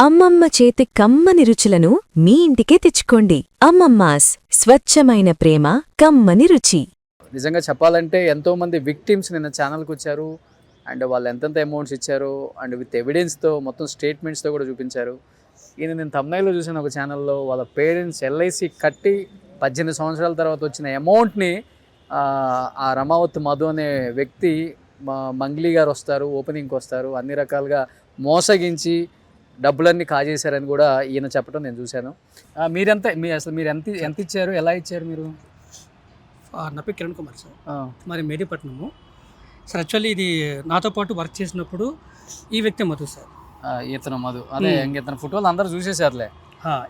అమ్మమ్మ చేతి కమ్మని రుచులను మీ ఇంటికే తెచ్చుకోండి. అమ్మమ్మాస్ స్వచ్ఛమైన ప్రేమ కమ్మని రుచి. నిజంగా చెప్పాలంటే ఎంతోమంది విక్టిమ్స్ నిన్న ఛానల్కి వచ్చారు అండ్ వాళ్ళు ఎంతెంత అమౌంట్స్ ఇచ్చారు అండ్ విత్ ఎవిడెన్స్తో మొత్తం స్టేట్మెంట్స్తో కూడా చూపించారు. నేను తమిళనాడులో చూసిన ఒక ఛానల్లో వాళ్ళ పేరెంట్స్ ఎల్ఐసి కట్టి 18 సంవత్సరాల తర్వాత వచ్చిన అమౌంట్ని ఆ రమావత్ మధు అనే వ్యక్తి మంగ్లీ గారు వస్తారు, ఓపెనింగ్కి వస్తారు, అన్ని రకాలుగా మోసగించి డబ్బులన్నీ కాజేశారని కూడా ఈయన చెప్పడం నేను చూశాను. మీరు ఎంత ఇచ్చారు, ఎలా ఇచ్చారు మీరు? నా పేరు కిరణ్ కుమార్ సార్, మరి మేడిపట్నము సార్. యాక్చువల్లీ ఇది నాతో పాటు వర్క్ చేసినప్పుడు ఈ వ్యక్తి మధు సార్. ఇతను మధు, అదే ఇతను ఫోటోలు అందరూ చూసేసారులే.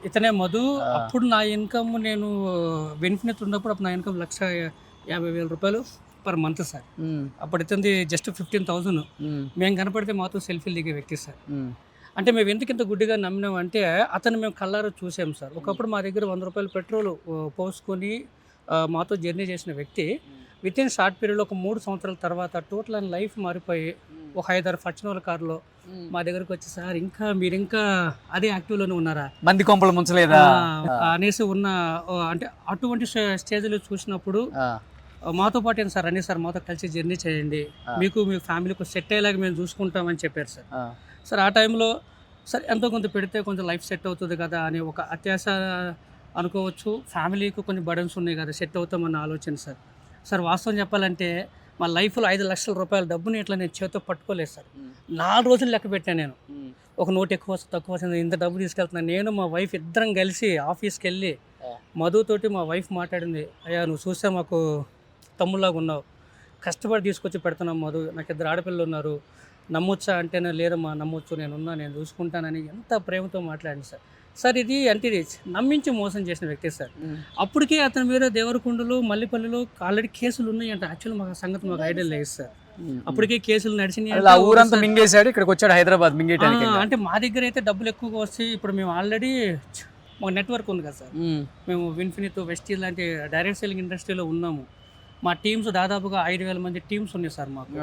ఇతనే మధు. అప్పుడు నా ఇన్కమ్, నేను బెనిఫిట్ ఉన్నప్పుడు అప్పుడు నా ఇన్కమ్ 1,50,000 రూపాయలు పర్ మంత్ సార్. అప్పుడు ఇతనిది జస్ట్ 15,000. మేము కనపడితే మాతో సెల్ఫీలు దిగే వ్యక్తి సార్. అంటే మేము ఎందుకు ఇంత గుడ్డిగా నమ్మినామంటే అతను మేము కళ్ళారా చూసాం సార్. ఒకప్పుడు మా దగ్గర 100 రూపాయలు పెట్రోల్ పోసుకొని మాతో జర్నీ చేసిన వ్యక్తి విత్ ఇన్ షార్ట్ పీరియడ్లో ఒక 3 సంవత్సరాల తర్వాత టోటల్ అండ్ లైఫ్ మారిపోయి ఒక 5-6 ఫార్చునర్ కార్లో మా దగ్గరకు వచ్చి, సార్ మీరు ఇంకా అదే యాక్టివ్లోనే ఉన్నారా, మంది కొంపలు ముంచలేదా అనేసి ఉన్న, అంటే అటువంటి స్టేజ్లో చూసినప్పుడు మాతో పాటు ఏంటి సార్, అన్నీ సార్ మాతో కలిసి జర్నీ చేయండి, మీకు మీ ఫ్యామిలీకి సెట్ అయ్యేలాగా మేము చూసుకుంటామని చెప్పారు సార్. సార్ ఆ టైంలో సార్ ఎంతో కొంత పెడితే కొంచెం లైఫ్ సెట్ అవుతుంది కదా అని ఒక అత్యాశ అనుకోవచ్చు. ఫ్యామిలీకి కొన్ని బర్డన్స్ ఉన్నాయి కదా, సెట్ అవుతామన్న ఆలోచన సార్. సార్ వాస్తవం చెప్పాలంటే మా లైఫ్లో 5 లక్షల రూపాయల డబ్బుని ఇట్లా నేను చేతితో పట్టుకోలేదు సార్. 4 రోజులు లెక్క పెట్టాను నేను. ఒక నోట్ ఎక్కువ తక్కువ ఇంత డబ్బు తీసుకెళ్తున్నాను. నేను మా వైఫ్ ఇద్దరం కలిసి ఆఫీస్కి వెళ్ళి మధుతోటి మా వైఫ్ మాట్లాడింది, అయ్యా నువ్వు చూస్తే మాకు తమ్ముళ్ళగా ఉన్నావు, కష్టపడి తీసుకొచ్చి పెడుతున్నాం మధు, నాకు 2 ఆడపిల్లలు ఉన్నారు, నమ్మొచ్చా అంటే లేదమ్మా నమ్మొచ్చు, నేనున్నా, నేను చూసుకుంటానని ఎంత ప్రేమతో మాట్లాడింది సార్. సార్ ఇది అంటే నమ్మించి మోసం చేసిన వ్యక్తి సార్. అప్పటికే అతని మీద దేవరకొండలో మల్లిపల్లిలో ఆల్రెడీ కేసులు ఉన్నాయంట. యాక్చువల్లీ మాకు సంగతి మాకు ఐడియా లేదు సార్. అప్పటికే కేసులు నడిచినాయి. ఊరంతా మింగేశాడు, ఇక్కడికి వచ్చాడు హైదరాబాద్ మింగేయడానికి. అంటే మా దగ్గర అయితే డబ్బులు ఎక్కువగా వస్తాయి. ఇప్పుడు మేము ఆల్రెడీ మాకు నెట్వర్క్ ఉంది కదా సార్, మేము విన్ఫినిత్, వెస్టీజ్ లాంటి డైరెక్ట్ సెల్లింగ్ ఇండస్ట్రీలో ఉన్నాము. మా టీమ్స్ దాదాపుగా 5,000 మంది టీమ్స్ ఉన్నాయి సార్ మాకు.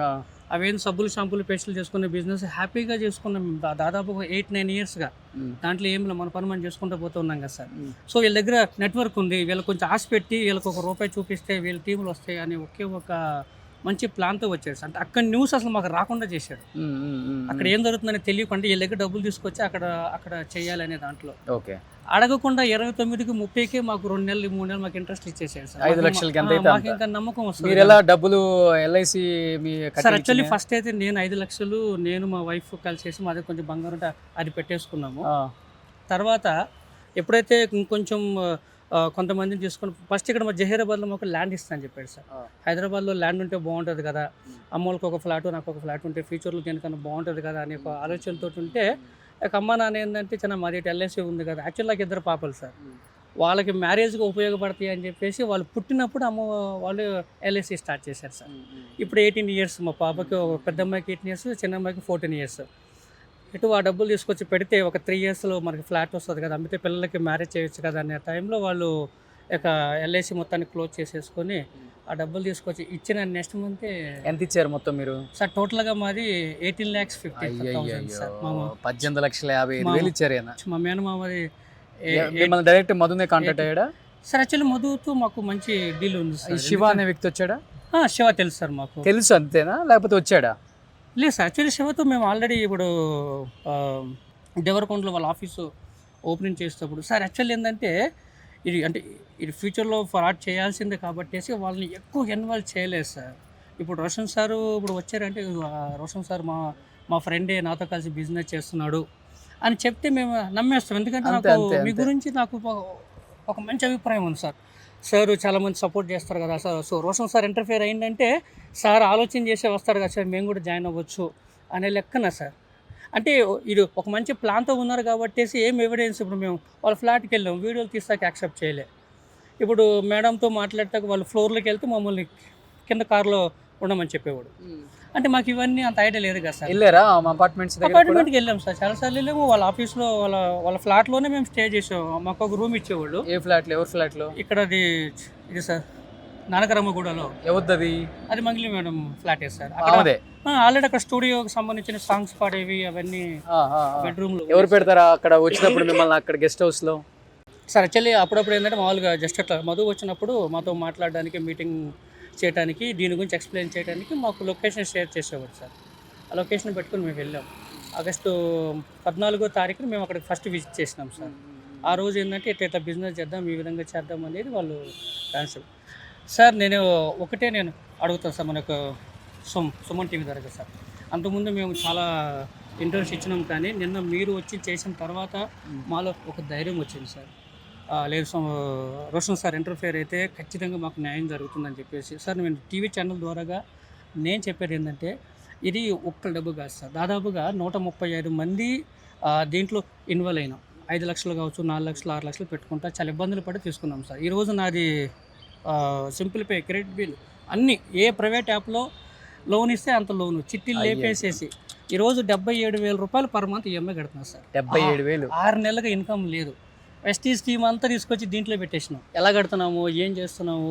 అవేం సబ్బులు షాంపులు పేస్టులు చేసుకునే బిజినెస్ హ్యాపీగా చేసుకున్నాం దాదాపుగా 8-9 ఇయర్స్గా. దాంట్లో ఏం మన పని మనం చేసుకుంటూ పోతూ ఉన్నాం కదా సార్. సో వీళ్ళ దగ్గర నెట్వర్క్ ఉంది, వీళ్ళకి కొంచెం ఆశ పెట్టి వీళ్ళకి ₹1 చూపిస్తే వీళ్ళ టీంలు వస్తాయి అని ఒకే ఒక మంచి ప్లాన్తో వచ్చాడు సార్. అంటే అక్కడ న్యూస్ అసలు మాకు రాకుండా చేశాడు. అక్కడ ఏం జరుగుతుందని తెలియకుండా వీళ్ళ దగ్గర డబ్బులు తీసుకొచ్చి అక్కడ చేయాలనే దాంట్లో ఓకే అడగకుండా 29కి 30కే మాకు 2 నెలలు 3 నెలలు మాకు ఇంట్రెస్ట్ ఇచ్చేసాడు సార్. 5 లక్షలకి మాకు ఇంకా నమ్మకం వస్తుంది. మీరు ఎలా డబ్బులు ఎల్ఐసి సార్? యాక్చువల్లీ ఫస్ట్ అయితే నేను 5 లక్షలు నేను మా వైఫ్ కలిసేసి మాది కొంచెం బంగారం ఉంటే అది పెట్టేసుకున్నాము. తర్వాత ఎప్పుడైతే ఇంకొంచెం కొంతమందిని తీసుకొని ఫస్ట్ ఇక్కడ మా జహీరాబాద్లో మాకు ల్యాండ్ ఇస్తా అని చెప్పాడు సార్. హైదరాబాద్లో ల్యాండ్ ఉంటే బాగుంటుంది కదా, అమ్మోళ్ళకి ఒక ఫ్లాట్ నాకు ఒక ఫ్లాట్ ఉంటే ఫ్యూచర్లో దేనికన్నా బాగుంటుంది కదా అనే ఒక ఆలోచనతో ఉంటే, అమ్మ నాన్న ఏంటంటే చిన్న మాది ఎల్ఐసి ఉంది కదా. యాక్చువల్ నాకు 2 పాపలు సార్, వాళ్ళకి మ్యారేజ్కి ఉపయోగపడతాయి అని చెప్పేసి వాళ్ళు పుట్టినప్పుడు వాళ్ళు ఎల్ఐసి స్టార్ట్ చేశారు సార్. ఇప్పుడు 18 ఇయర్స్ మా పాపకి, ఒక పెద్ద అమ్మాయికి 18 ఇయర్స్, చిన్న అమ్మాయికి 14 ఇయర్స్. ఇటు ఆ డబ్బులు తీసుకొచ్చి పెడితే ఒక 3 ఇయర్స్లో మనకి ఫ్లాట్ వస్తుంది కదా, అమ్మితే పిల్లలకి మ్యారేజ్ చేయొచ్చు కదా అనే టైంలో వాళ్ళు ఇక ఎల్ఐసి మొత్తాన్ని క్లోజ్ చేసేసుకొని ఆ డబ్బులు తీసుకొచ్చి ఇచ్చిన నెక్స్ట్ మంత్. ఎంత ఇచ్చారు మొత్తం మీరు సార్? టోటల్గా మాది 18,50,000 సార్. 18,55,000 ఇచ్చారు. మా మేనమామది డైరెక్ట్ మధునే కాంటాక్ట్ అయ్యాడా సార్? యాక్చువల్లీ మధుతో మాకు మంచి డీల్ ఉంది సార్. శివ అనే వ్యక్తి వచ్చాడా? శివ తెలుసు సార్ మాకు. తెలుసు అంతేనా, లేకపోతే వచ్చాడా? లేదు సార్, యాక్చువల్లీ శివతో మేము ఆల్రెడీ ఇప్పుడు దేవరకొండలో వాళ్ళ ఆఫీసు ఓపెనింగ్ చేసేటప్పుడు సార్, యాక్చువల్లీ ఏంటంటే ఇది ఫ్యూచర్లో ఫ్రాడ్ చేయాల్సిందే కాబట్టి వాళ్ళని ఎక్కువ ఇన్వాల్వ్ చేయలేదు సార్. ఇప్పుడు రోషన్ సారు ఇప్పుడు వచ్చారంటే, రోషన్ సార్ మా ఫ్రెండే నాతో కలిసి బిజినెస్ చేస్తున్నాడు అని చెప్తే మేము నమ్మేస్తాం. ఎందుకంటే నాకు మీ గురించి నాకు ఒక మంచి అభిప్రాయం ఉంది సార్. సార్ చాలామంది సపోర్ట్ చేస్తారు కదా sir. So Roshan sir interfere అయిందంటే సార్ ఆలోచన చేసే వస్తారు కదా సార్, మేము కూడా జాయిన్ అవ్వచ్చు అనే లెక్కన సార్. అంటే ఇది ఒక మంచి ప్లాన్తో ఉన్నారు కాబట్టి ఏం ఎవిడెన్స్, ఇప్పుడు మేము వాళ్ళ ఫ్లాట్కి వెళ్ళాం, వీడియోలు తీస్తాక యాక్సెప్ట్ చేయలే. ఇప్పుడు మేడంతో మాట్లాడతాక వాళ్ళు ఫ్లోర్లోకి వెళ్తే మమ్మల్ని కింద కార్లో ఉండమని చెప్పేవాడు. అంటే మాకు ఇవన్నీ అంత ఐడియా లేదు కదా సార్. వెళ్ళారా అపార్ట్మెంట్కి వెళ్ళాం సార్, చాలాసార్లు వెళ్ళాము. వాళ్ళ ఆఫీస్లో వాళ్ళ ఫ్లాట్లోనే మేము స్టే చేసాము. మాకు ఒక రూమ్ ఇచ్చేవాళ్ళు. ఏ ఫ్లాట్లో? ఎవరి ఫ్లాట్లో? ఇక్కడ ఇది సార్ నానకరమ్మగూడలో. ఎవరిది? అది మంగ్లీ మేడం ఫ్లాటే సార్. అదే ఆల్రెడీ అక్కడ స్టూడియోకి సంబంధించిన సాంగ్స్ పాడేవి అవన్నీ బెడ్రూమ్లో. ఎవరు పెడతారా అక్కడ వచ్చినప్పుడు మిమ్మల్ని అక్కడ గెస్ట్ హౌస్లో? సార్ యాక్చువల్లీ అప్పుడప్పుడు ఏంటంటే మామూలుగా జస్ట్ అట్లా మధు వచ్చినప్పుడు మాతో మాట్లాడడానికి, మీటింగ్ చేయడానికి, దీని గురించి ఎక్స్ప్లెయిన్ చేయడానికి మాకు లొకేషన్ షేర్ చేసేవాడు సార్. ఆ లొకేషన్ పెట్టుకుని మేము వెళ్ళాం. ఆగస్టు 14వ తారీఖున మేము అక్కడికి ఫస్ట్ విజిట్ చేసినాం సార్. ఆ రోజు ఏంటంటే ఇట్లా బిజినెస్ చేద్దాం, ఈ విధంగా చేద్దాం అనేది వాళ్ళు కాన్సెప్ట్. సార్ నేను అడుగుతాను సార్, మనకు సుమన్ టీవీ ద్వారా సార్. అంతకుముందు మేము చాలా ఇంటర్వ్యూస్ ఇచ్చినాం, కానీ నిన్న మీరు వచ్చి చేసిన తర్వాత మాలో ఒక ధైర్యం వచ్చింది సార్. లేదు రోషన్ సార్ ఇంటర్ఫేర్ అయితే ఖచ్చితంగా మాకు న్యాయం జరుగుతుందని చెప్పేసి. సార్ నేను టీవీ ఛానల్ ద్వారాగా నేను చెప్పేది ఏంటంటే, ఇది ఒక్క డబ్బు కాదు సార్, దాదాపుగా 135 మంది దీంట్లో ఇన్వాల్వ్ అయినాం. 5 లక్షలు కావచ్చు, 4 లక్షలు, 6 లక్షలు పెట్టుకుంటా చాలా ఇబ్బందులు పడి తీసుకున్నాం సార్. ఈరోజు నాది సింపుల్ పే, క్రెడిట్ బిల్ అన్నీ ఏ ప్రైవేట్ యాప్లో లోన్ ఇస్తే అంత లోను చిట్టీలు లేపేసేసి ఈరోజు 77,000 రూపాయలు పర్ మంత్ ఈఎంఐ కడుతున్నారు సార్. 77,000 6 నెలలుగా ఇన్కమ్ లేదు. ఎస్టీ స్కీమ్ అంతా తీసుకొచ్చి దీంట్లో పెట్టేసినాం. ఎలా కడుతున్నాము, ఏం చేస్తున్నాము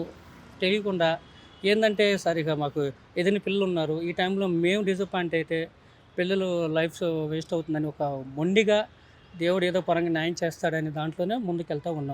తెలియకుండా. ఏంటంటే సార్, ఇక మాకు ఏదైనా పిల్లలు ఉన్నారు, ఈ టైంలో మేము డిసప్పాయింట్ అయితే పిల్లలు లైఫ్ వేస్ట్ అవుతుందని ఒక మొండిగా దేవుడు ఏదో పరంగా న్యాయం చేస్తాడని దాంట్లోనే ముందుకెళ్తూ ఉన్నాం.